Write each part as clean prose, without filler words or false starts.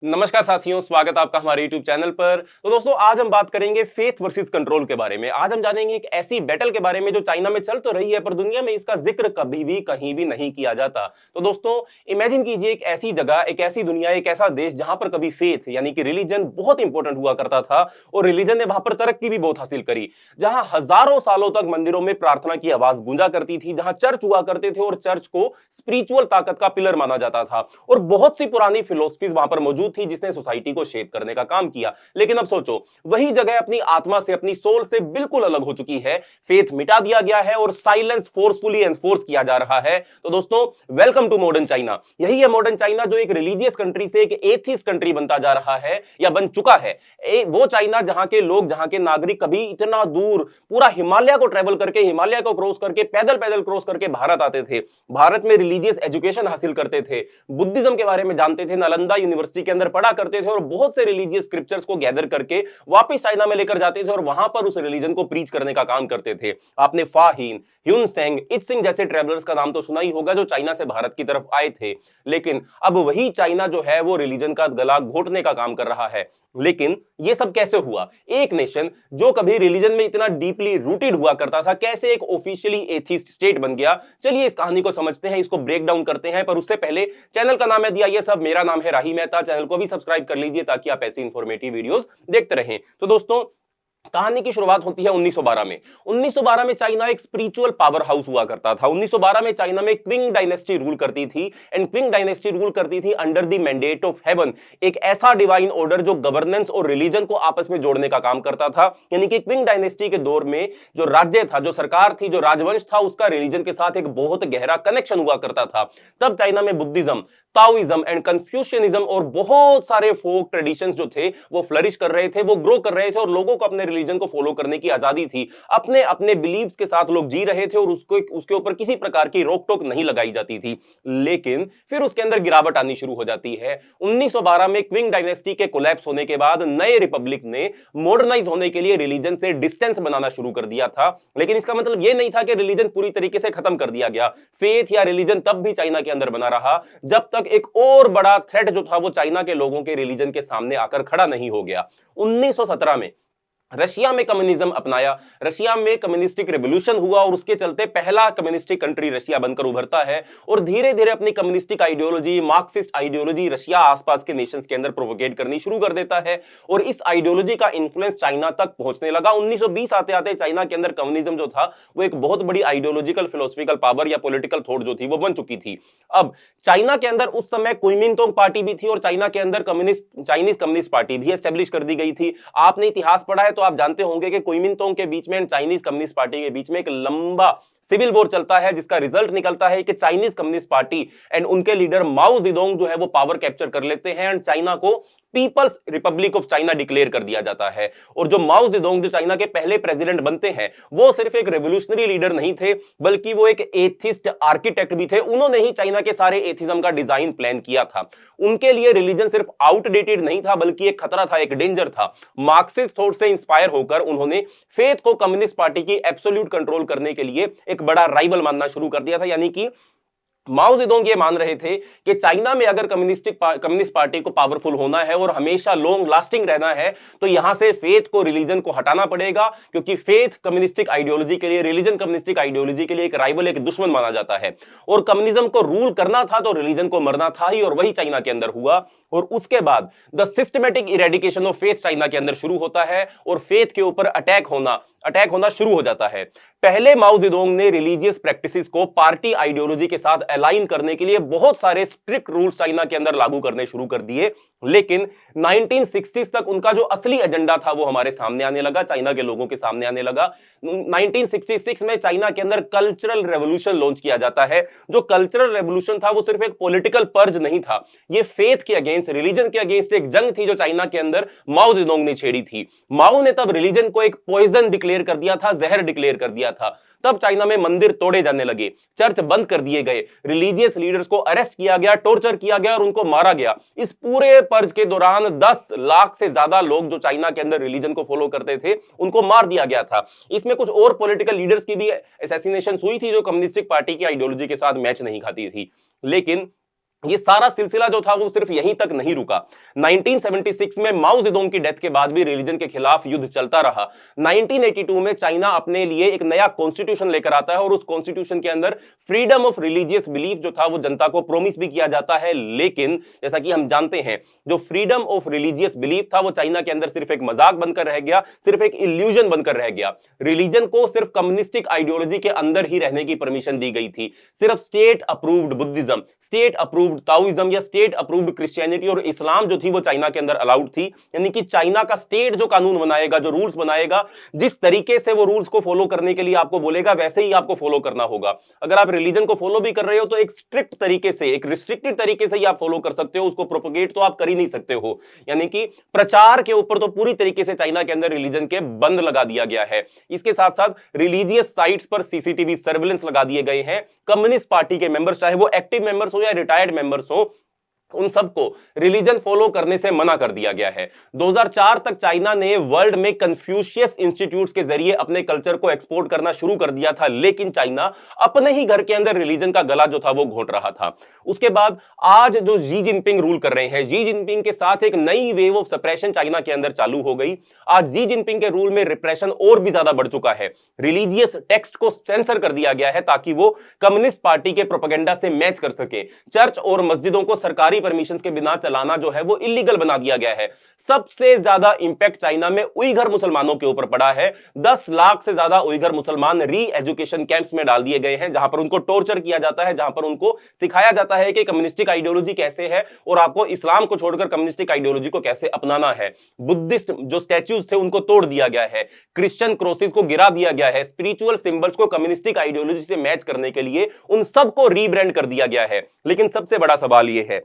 नमस्कार साथियों, स्वागत है आपका हमारे YouTube चैनल पर। तो दोस्तों, आज हम बात करेंगे फेथ वर्सेस कंट्रोल के बारे में। आज हम जानेंगे एक ऐसी बैटल के बारे में जो चाइना में चल तो रही है, पर दुनिया में इसका जिक्र कभी भी कहीं भी नहीं किया जाता। तो दोस्तों, इमेजिन कीजिए एक ऐसी जगह, एक ऐसी दुनिया, एक ऐसा देश जहां पर कभी फेथ यानी कि रिलीजन बहुत इंपॉर्टेंट हुआ करता था और रिलीजन ने वहां पर तरक्की भी बहुत हासिल करी। जहां हजारों सालों तक मंदिरों में प्रार्थना की आवाज गूंजा करती थी, जहां चर्च हुआ करते थे और चर्च को स्पिरिचुअल ताकत का पिलर माना जाता था और बहुत सी पुरानी फिलोसफीज वहां पर मौजूद थी जिसने सोसाइटी को शेप करने का काम किया। लेकिन अब सोचो, वही जगह अपनी आत्मा से, अपनी सोल से बिल्कुल अलग हो चुकी है। फेथ मिटा दिया गया है और साइलेंस फोर्सफुली एनफोर्स किया जा रहा है। तो दोस्तों, वेलकम टू मॉडर्न चाइना। यही है मॉडर्न चाइना, जो एक रिलीजियस कंट्री से एक एथिस्ट कंट्री बनता जा रहा है या बन चुका है। वो चाइना जहां के लोग, जहां के नागरिक कभी इतना दूर पूरा हिमालय को ट्रेवल करके, हिमालय को क्रॉस करके, पैदल पैदल क्रॉस करके भारत आते थे, भारत में रिलीजियस एजुकेशन हासिल करते थे, बुद्धिज्म के बारे में जानते थे, नालंदा यूनिवर्सिटी के अंदर पढ़ा करते थे और बहुत से रिलीजियस स्क्रिप्चर्स को गैदर करके वापस चाइना में लेकर जाते थे और वहां पर उस रिलीजन को प्रीच करने का काम करते थे। आपने फाहिन, ह्यून सेंग, इत्सिंग जैसे ट्रेवलर्स का नाम तो सुना ही होगा जो चाइना से भारत की तरफ आए थे। लेकिन अब वही चाइना जो है वो रिलीजन का गला घोटने का काम कर रहा है। लेकिन ये सब कैसे हुआ? एक नेशन जो कभी रिलीजन में इतना डीपली रूटेड हुआ करता था, कैसे एक ऑफिशियली एथिस्ट स्टेट बन गया? चलिए इस कहानी को समझते हैं, इसको ब्रेक डाउन करते हैं। पर उससे पहले, चैनल का नाम है दिया ये सब, मेरा नाम है राही मेहता। चैनल को भी सब्सक्राइब कर लीजिए ताकि आप ऐसी इंफॉर्मेटिव वीडियोस देखते रहें। तो दोस्तों, कहानी की शुरुआत होती है 1912 में। 1912 में चाइना एक स्पिरिचुअल पावर हाउस हुआ करता था। 1912 में चाइना में क्विंग डायनेस्टी रूल करती थी एंड क्विंग डायनेस्टी रूल करती थी under the mandate of haven, एक ऐसा डिवाइन ऑर्डर जो गवर्नेंस और रिलीजन को आपस में जोड़ने का काम करता था। यानी कि क्विंग डायनेस्टी के दौर में जो राज्य था, जो सरकार थी, जो राजवंश था, उसका रिलीजन के साथ एक बहुत गहरा कनेक्शन हुआ करता था। तब चाइना में बुद्धिज्म, ताओइज्म एंड कन्फ्यूशियनिज्म और बहुत सारे फोक ट्रेडिशंस जो थे वो फ्लरिश कर रहे थे, वो ग्रो कर रहे थे और लोगों को अपने रिलीजन को फॉलो करने की आजादी थी। अपने अपने बिलीव्स के साथ लोग जी रहे थे और उसके ऊपर किसी प्रकार की रोक टोक नहीं लगाई जाती थी। लेकिन फिर उसके अंदर गिरावट आनी शुरू हो जाती है। 1912 में क्विंग डायनेस्टी के कोलैप्स होने के बाद नए रिपब्लिक ने मॉडर्नाइज होने के लिए रिलीजन से डिस्टेंस बनाना शुरू कर दिया था। लेकिन इसका मतलब यह नहीं था कि रिलीजन पूरी तरीके से खत्म कर दिया गया। फेथ या रिलीजन तब भी चाइना के अंदर बना रहा जब तक एक और बड़ा थ्रेट जो था वो चाइना के लोगों के रिलीजन के सामने आकर खड़ा नहीं हो गया। 1917 में रशिया में कम्युनिज्म अपनाया, रशिया में कम्युनिस्टिक रेवोल्यूशन हुआ और उसके चलते पहला कम्युनिस्टिक कंट्री रशिया बनकर उभरता है और धीरे धीरे अपनी communistic ideology, Marxist ideology Russia आसपास के नेशंस के अंदर प्रोपोगेट करनी शुरू कर देता है और इस आइडियोलॉजी का इन्फ्लुएंस चाइना तक पहुंचने लगा। 1920 आते आते चाइना के अंदर कम्युनिज्म जो था वो एक बहुत बड़ी आइडियोलॉजिकल फिलोसफिकल पावर या पॉलिटिकल थॉट जो थी वो बन चुकी थी। अब चाइना के अंदर उस समय कुओमिंतांग पार्टी भी थी और चाइना के अंदर चाइनीज कम्युनिस्ट पार्टी भी एस्टेब्लिश कर दी गई थी। आपने इतिहास पढ़ा है तो आप जानते होंगे कि कुओमिंतांग के बीच में एंड चाइनीज कम्युनिस्ट पार्टी के बीच में एक लंबा सिविल वॉर चलता है जिसका रिजल्ट निकलता है कि चाइनीज कम्युनिस्ट पार्टी एंड उनके लीडर माओ जेडोंग जो है वो पावर कैप्चर कर लेते हैं एंड चाइना को People's Republic of China declare कर दिया जाता है। और जो माओ जेडोंग जो चाइना के पहले प्रेसिडेंट बनते हैं वो सिर्फ एक रेवोल्यूशनरी लीडर नहीं थे बल्कि वो एक एथिस्ट आर्किटेक्ट भी थे। उन्होंने ही चाइना के सारे एथिज्म का डिजाइन प्लान किया था। उनके लिए रिलीजन सिर्फ आउटडेटेड नहीं था बल्कि एक खतरा था, एक डेंजर था। मार्क्सिस्ट थॉट से इंस्पायर होकर उन्होंने फेथ को कम्युनिस्ट पार्टी की एब्सोल्यूट कंट्रोल करने के लिए एक बड़ा राइवल मानना शुरू कर दिया था। यानी कि माओ जेडोंग ये मान रहे थे कि चाइना में अगर कम्युनिस्ट पार्टी को पावरफुल होना है और हमेशा लॉन्ग लास्टिंग रहना है तो यहां से फेथ को, रिलीजन को हटाना पड़ेगा, क्योंकि फेथ कम्युनिस्टिक आइडियोलॉजी के लिए, रिलीजन कम्युनिस्टिक आइडियोलॉजी के लिए एक राइवल, एक दुश्मन माना जाता है। और कम्युनिज्म को रूल करना था तो रिलीजन को मरना था ही, और वही चाइना के अंदर हुआ। और उसके बाद the systematic eradication of faith China के अंदर शुरू होता है और फेथ के ऊपर अटैक होना शुरू हो जाता है। पहले माओ जेडोंग ने रिलीजियस प्रैक्टिसेस को पार्टी आइडियोलॉजी के साथ अलाइन करने के लिए बहुत सारे स्ट्रिक्ट रूल्स चाइना के अंदर लागू करने शुरू कर दिए। लेकिन 1960s तक उनका जो असली एजेंडा था वो हमारे सामने आने लगा, चाइना के लोगों के सामने आने लगा। 1966 में चाइना के अंदर कल्चरल रेवोल्यूशन लॉन्च किया जाता है। जो कल्चरल रेवोल्यूशन था वो सिर्फ एक पॉलिटिकल पर्ज नहीं था, ये फेथ के अगेंस्ट, रिलीजन के अगेंस्ट एक जंग थी जो चाइना के अंदर माओ जेडोंग ने छेड़ी थी। माओ ने तब रिलीजन को एक पॉइजन डिक्लेयर कर दिया था, जहर डिक्लेयर कर दिया था। तब चाइना में मंदिर तोड़े जाने लगे, चर्च बंद कर दिए गए, रिलीजियस लीडर्स को अरेस्ट किया गया, टॉर्चर किया गया और उनको मारा गया। इस पूरे पर्ज के दौरान 10 लाख से ज्यादा लोग जो चाइना के अंदर रिलीजन को फॉलो करते थे उनको मार दिया गया था। इसमें कुछ और पॉलिटिकल लीडर्स की भी असैसिनेशन हुई थी जो कम्युनिस्टिक पार्टी की आइडियोलॉजी के साथ मैच नहीं खाती थी। लेकिन ये सारा सिलसिला जो था वो सिर्फ यहीं तक नहीं रुका। 1976 में माओ जेडोंग की डेथ के बाद भी रिलीजन के खिलाफ युद्ध चलता रहा। 1982 में चाइना अपने लिए एक नया कॉन्स्टिट्यूशन लेकर आता है और उस कॉन्स्टिट्यूशन के अंदर फ्रीडम ऑफ रिलीजियस बिलीफ जो था वो जनता को प्रोमिस भी किया जाता है, लेकिन जैसा कि हम जानते हैं जो फ्रीडम ऑफ रिलीजियस बिलीफ था वो चाइना के अंदर सिर्फ एक मजाक बनकर रह गया, सिर्फ एक इल्यूजन बनकर रह गया। रिलीजन को सिर्फ कम्युनिस्टिक आइडियोलॉजी के अंदर ही रहने की परमिशन दी गई थी। सिर्फ state approved Buddhism, state approved Taoism या स्टेट अप्रूव्ड क्रिश्चियनिटी और इस्लाम जो थी वो चाइना के अंदर अलाउड थी। यानी कि चाइना का स्टेट जो कानून बनाएगा, जो रूल्स बनाएगा, जिस तरीके से वो रूल्स को फॉलो करने के लिए आपको बोलेगा वैसे ही आपको फॉलो करना होगा। अगर आप रिलीजन को फॉलो भी कर रहे हो तो एक स्ट्रिक्ट तरीके से, एक रिस्ट्रिक्टेड तरीके से ही आप फॉलो कर सकते हो, उसको प्रोपोगेट तो आप कर ही नहीं सकते हो। यानी कि प्रचार के ऊपर तो पूरी तरीके से चाइना के अंदर रिलीजन के बंद लगा दिया गया है। इसके साथ साथ रिलीजियस साइट्स पर सीसीटीवी सर्विलेंस लगा दिए गए हैं। कम्युनिस्ट पार्टी के मेंबर्स, चाहे वो एक्टिव मेंबर्स हो या रिटायर्ड मेंबर्स हो, उन सबको रिलीजन फॉलो करने से मना कर दिया गया है। 2004 तक चाइना ने वर्ल्ड में कन्फ्यूशियस इंस्टीट्यूट्स के जरिए अपने कल्चर को एक्सपोर्ट करना शुरू कर दिया था, लेकिन चाइना अपने ही घर के अंदर रिलीजन का गला जो था वो घोंट रहा था। उसके बाद आज जो जी जिनपिंग रूल कर रहे हैं, जी जिनपिंग के साथ एक नई वेव ऑफ सप्रेशन चाइना के अंदर चालू हो गई। आज जी जिनपिंग के रूल में रिप्रेशन और भी ज्यादा बढ़ चुका है। रिलीजियस टेक्स्ट को सेंसर कर दिया गया है ताकि वो कम्युनिस्ट पार्टी के प्रोपेगेंडा से मैच कर सके। चर्च और मस्जिदों को सरकारी परमिशन के बिना चलाना जो है वो इलीगल बना दिया गया है। सबसे ज्यादा इंपैक्ट चाइना में उइगर मुसलमानों के ऊपर पड़ा है। 10 लाख से ज्यादा उइगर मुसलमान री एजुकेशन कैंप्स में डाल दिए गए हैं, जहां पर उनको टॉर्चर किया जाता है, जहां पर उनको सिखाया जाता है कि कम्युनिस्टिक आइडियोलॉजी कैसे है और आपको इस्लाम को छोड़कर कम्युनिस्टिक आइडियोलॉजी को कैसे अपनाना है। बुद्धिस्ट जो स्टैच्यूज थे उनको तोड़ दिया गया है, क्रिश्चियन क्रॉसेस को गिरा दिया गया है, स्पिरिचुअल सिंबल्स को कम्युनिस्टिक आइडियोलॉजी से मैच करने के लिए उन सबको रीब्रांड कर दिया गया है। लेकिन सबसे बड़ा सवाल यह है,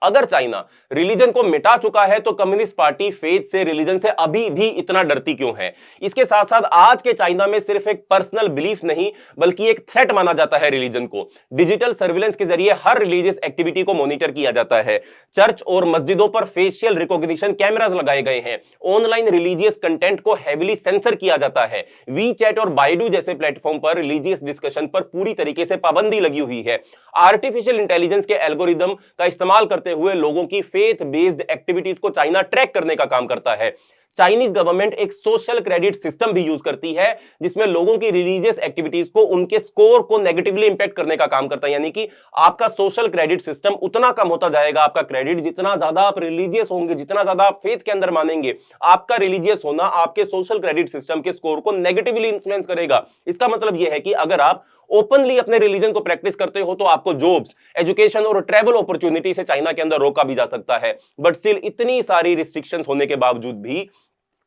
अगर चाइना रिलीजन को मिटा चुका है तो कम्युनिस्ट पार्टी फेथ से, रिलीजन से अभी भी इतना डरती क्यों है? इसके साथ साथ आज के चाइना में सिर्फ एक पर्सनल बिलीफ नहीं बल्कि एक थ्रेट माना जाता है रिलीजन को। डिजिटल सर्विलेंस के जरिए हर रिलीजियस एक्टिविटी को मॉनिटर किया जाता है। चर्च और मस्जिदों पर फेशियल रिकॉग्निशन कैमरास लगाए गए हैं। ऑनलाइन रिलीजियस कंटेंट को हेविली सेंसर किया जाता है। वी चैट और बाइडू जैसे प्लेटफॉर्म पर रिलीजियस डिस्कशन पर पूरी तरीके से पाबंदी लगी हुई है। आर्टिफिशियल इंटेलिजेंस के एल्गोरिदम का इस्तेमाल करते हुए लोगों की फेथ बेस्ड एक्टिविटीज को चाइना ट्रैक करने का काम करता है। चाइनीज गवर्नमेंट एक सोशल क्रेडिट सिस्टम भी यूज करती है जिसमें लोगों की रिलीजियस एक्टिविटीज को, उनके स्कोर को नेगेटिवली इंपैक्ट करने का काम करता है। यानी कि आपका सोशल क्रेडिट सिस्टम उतना कम होता जाएगा, आपका क्रेडिट जितना ज्यादा आप रिलीजियस होंगे, जितना ज्यादा आप फेथ के अंदर मानेंगे, आपका रिलीजियस होना आपके सोशल क्रेडिट सिस्टम के स्कोर को नेगेटिवली इन्फ्लुएंस करेगा। इसका मतलब यह है कि अगर आप ओपनली अपने रिलीजन को प्रैक्टिस करते हो तो आपको जॉब्स, एजुकेशन और ट्रैवल अपॉर्चुनिटी से चाइना के अंदर रोका भी जा सकता है। बट स्टिल इतनी सारी रिस्ट्रिक्शंस होने के बावजूद भी,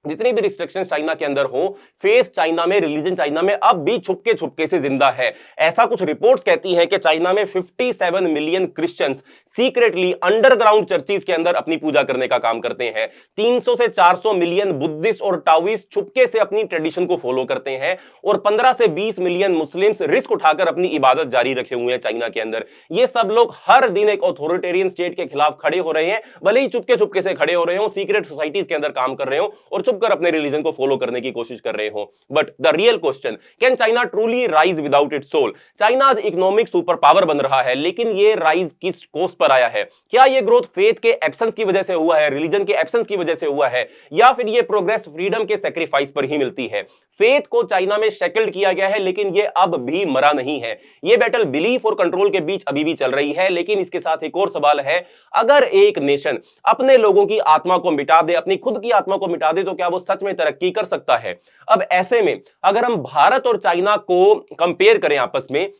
जितनी भी रिस्ट्रिक्शंस चाइना के अंदर हो, फेथ चाइना में, रिलीजन चाइना में अब भी छुपके छुपके से जिंदा है। ऐसा कुछ रिपोर्ट्स कहती हैं कि चाइना में 57 million Christians secretly underground churches के अंदर अपनी पूजा करने का काम करते हैं। 300 से 400 मिलियन बुद्धिस्ट और टाओइस्ट छुपके से अपनी ट्रेडिशन को फॉलो करते हैं और 15 से 20 मिलियन मुस्लिम्स रिस्क उठाकर अपनी इबादत जारी रखे हुए हैं चाइना के अंदर। ये सब लोग हर दिन एक ऑथोरिटेरियन स्टेट के खिलाफ खड़े हो रहे हैं, भले ही चुपके छुपके से खड़े हो रहे हो, सीक्रेट सोसाइटीज के अंदर काम कर रहे हो और कर अपने रिलीजन को फॉलो करने की कोशिश कर रहे हो। But the real question, can China truly rise without its soul? China आज इकोनॉमिक सुपर पावर बन रहा है, लेकिन ये राइज किस कॉस्ट पर आया है? क्या ये ग्रोथ फेथ के एब्सेंस की वजह से हुआ है, रिलीजन के एब्सेंस की वजह से हुआ है, या फिर ये प्रोग्रेस फ्रीडम के सैक्रिफाइस पर ही मिलती है? फेथ को चाइना में शेकल्ड किया गया है, लेकिन ये अब भी मरा नहीं है। ये बैटल बिलीफ और कंट्रोल के बीच अभी भी चल रही है। लेकिन इसके साथ एक और सवाल है, अगर एक नेशन अपने लोगों की आत्मा को मिटा दे, अपनी खुद की आत्मा को मिटा दे, तो क्या वो सच में तरक्की कर सकता है? अब ऐसे में अगर हम भारत और चाइना को कंपेयर करें आपस में,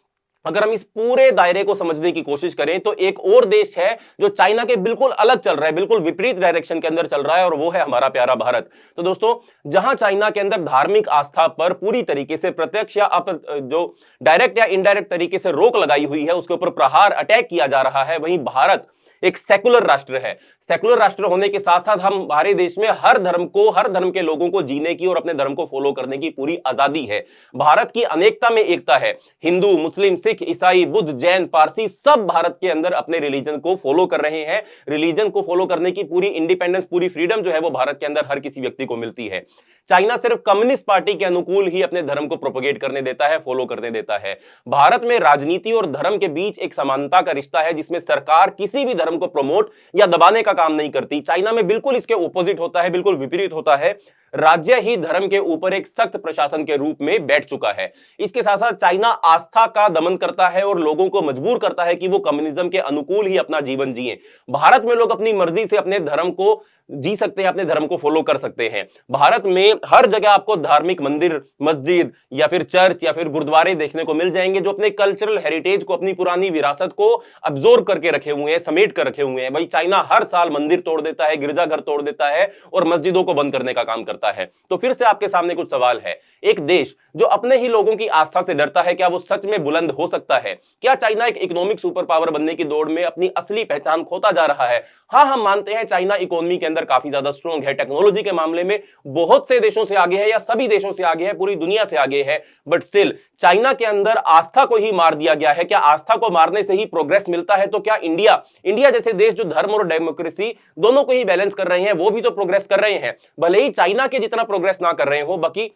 अगर हम इस पूरे दायरे को समझने की कोशिश करें, तो एक और देश है जो चाइना के बिल्कुल अलग चल रहा है, बिल्कुल विपरीत डायरेक्शन के अंदर चल रहा है, और वो है हमारा प्यारा भारत। तो दोस्तों, जहां चाइना के अंदर धार्मिक आस्था पर पूरी तरीके से प्रत्यक्ष या जो डायरेक्ट या इनडायरेक्ट तरीके से रोक लगाई हुई है, उसके ऊपर प्रहार, अटैक किया जा रहा है, वहीं भारत एक सेकुलर राष्ट्र है। सेकुलर राष्ट्र होने के साथ साथ हमारे देश में हर धर्म के लोगों को जीने की और अपने धर्म को फॉलो करने की पूरी आजादी है। भारत की अनेकता में एकता है। हिंदू, मुस्लिम, सिख, ईसाई, बुद्ध, जैन, पारसी सब भारत के अंदर अपने रिलीजन को फॉलो कर रहे हैं। रिलीजन को फॉलो करने की पूरी इंडिपेंडेंस, पूरी फ्रीडम जो है वो भारत के अंदर हर किसी व्यक्ति को मिलती है। चाइना सिर्फ कम्युनिस्ट पार्टी के अनुकूल ही अपने धर्म को प्रोपेगेट करने देता है, फॉलो करने देता है। भारत में राजनीति और धर्म के बीच एक समानता का रिश्ता है, जिसमें सरकार किसी भी धर्म को प्रमोट या दबाने का काम नहीं करती। चाइना में बिल्कुल इसके ऑपोजिट होता है, बिल्कुल विपरीत होता है। राज्य ही धर्म के ऊपर एक सख्त प्रशासन के रूप में बैठ चुका है। इसके साथ साथ चाइना आस्था का दमन करता है और लोगों को मजबूर करता है कि वो कम्युनिज्म के अनुकूल ही अपना जीवन जिए। भारत में लोग अपनी मर्जी से अपने धर्म को जी सकते हैं, अपने धर्म को फॉलो कर सकते हैं। भारत में हर जगह आपको धार्मिक मंदिर, मस्जिद या फिर चर्च या फिर गुरुद्वारे देखने को मिल जाएंगे, जो अपने कल्चरल हेरिटेज को, अपनी पुरानी विरासत को अब्सॉर्ब करके रखे हुए हैं, समेट कर रखे हुए हैं। भाई चाइना हर साल मंदिर तोड़ देता है, गिरजाघर तोड़ देता है और मस्जिदों को बंद करने का काम करता है। तो फिर से आपके सामने कुछ सवाल है। एक देश जो अपने ही लोगों की आस्था से डरता है, क्या वो सच में बुलंद हो सकता है? क्या चाइना एक इकोनॉमिक सुपर पावर बनने की दौड़ में अपनी असली पहचान खोता जा रहा है? हाँ, हम मानते हैं चाइना इकोनॉमी के अंदर काफी ज्यादा स्ट्रांग है, टेक्नोलॉजी के मामले में बहुत से देशों से आगे है या सभी देशों से आगे है, पूरी दुनिया से आगे है। बट स्टिल चाइना के अंदर आस्था को ही मार दिया गया है। क्या आस्था को मारने से ही प्रोग्रेस मिलता है? तो क्या इंडिया जैसे देश जो धर्म और डेमोक्रेसी दोनों को ही बैलेंस कर रहे हैं, वो भी तो प्रोग्रेस कर रहे हैं। भले ही चाइना के जितना प्रोग्रेस ना कर रहे हो, बाकी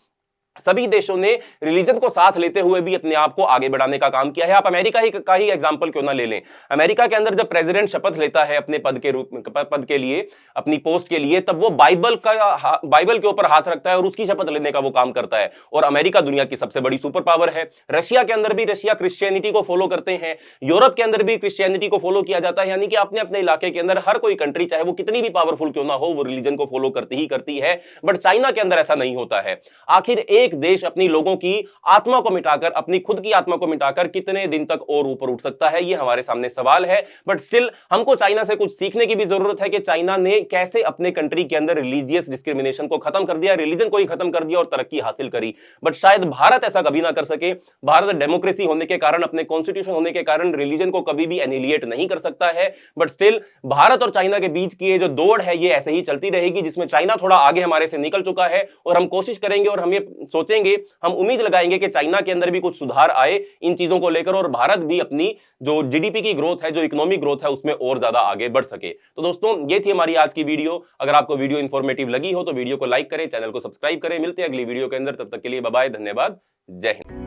सभी देशों ने रिलीजन को साथ लेते हुए भी अपने आप को आगे बढ़ाने का काम किया है। आप अमेरिका का ही एग्जांपल क्यों ना ले लें। अमेरिका के अंदर जब प्रेसिडेंट शपथ लेता है अपने पद के लिए, अपनी पोस्ट के लिए, तब वो बाइबल के ऊपर हाथ रखता है और उसकी शपथ लेने का वो काम करता है। और अमेरिका दुनिया की सबसे बड़ी सुपर पावर है। रशिया के अंदर भी रशिया क्रिश्चियनिटी को फॉलो करते हैं। यूरोप के अंदर भी क्रिश्चियनिटी को फॉलो किया जाता है। यानी कि अपने अपने इलाके के अंदर हर कोई कंट्री, चाहे वो कितनी भी पावरफुल क्यों ना हो, वो रिलीजन को फॉलो करती है। बट चाइना के अंदर ऐसा नहीं होता है। आखिर एक देश अपनी लोगों की आत्मा को मिटाकर, अपनी खुद की आत्मा को मिटाकर कितने दिन तक और ऊपर उठ सकता है? ये हमारे सामने सवाल है। बट स्टिल हमको चाइना से कुछ सीखने की भी जरूरत है कि चाइना ने कैसे अपने कंट्री के अंदर रिलीजियस डिस्क्रिमिनेशन को खत्म कर दिया, रिलीजन को ही खत्म कर दिया और तरक्की हासिल करी। बट शायद भारत ऐसा कभी ना कर सके। भारत डेमोक्रेसी होने के कारण, अपने कॉन्स्टिट्यूशन होने के कारण रिलीजन को कभी भी एनिलिएट नहीं कर सकता है। बट स्टिल भारत और चाइना के बीच की ये जो दौड़ है, ये ऐसे ही चलती रहेगी, जिसमें चाइना थोड़ा आगे हमारे से निकल चुका है। और हम कोशिश करेंगे और हम ये सोचेंगे, हम उम्मीद लगाएंगे कि चाइना के अंदर भी कुछ सुधार आए इन चीजों को लेकर और भारत भी अपनी जो जीडीपी की ग्रोथ है, जो इकोनॉमिक ग्रोथ है, उसमें और ज्यादा आगे बढ़ सके। तो दोस्तों, ये थी हमारी आज की वीडियो। अगर आपको वीडियो इंफॉर्मेटिव लगी हो तो वीडियो को लाइक करें, चैनल को सब्सक्राइब करें। मिलते हैं अगली वीडियो के अंदर, तब तक के लिए बाय बाय, धन्यवाद, जय हिंद।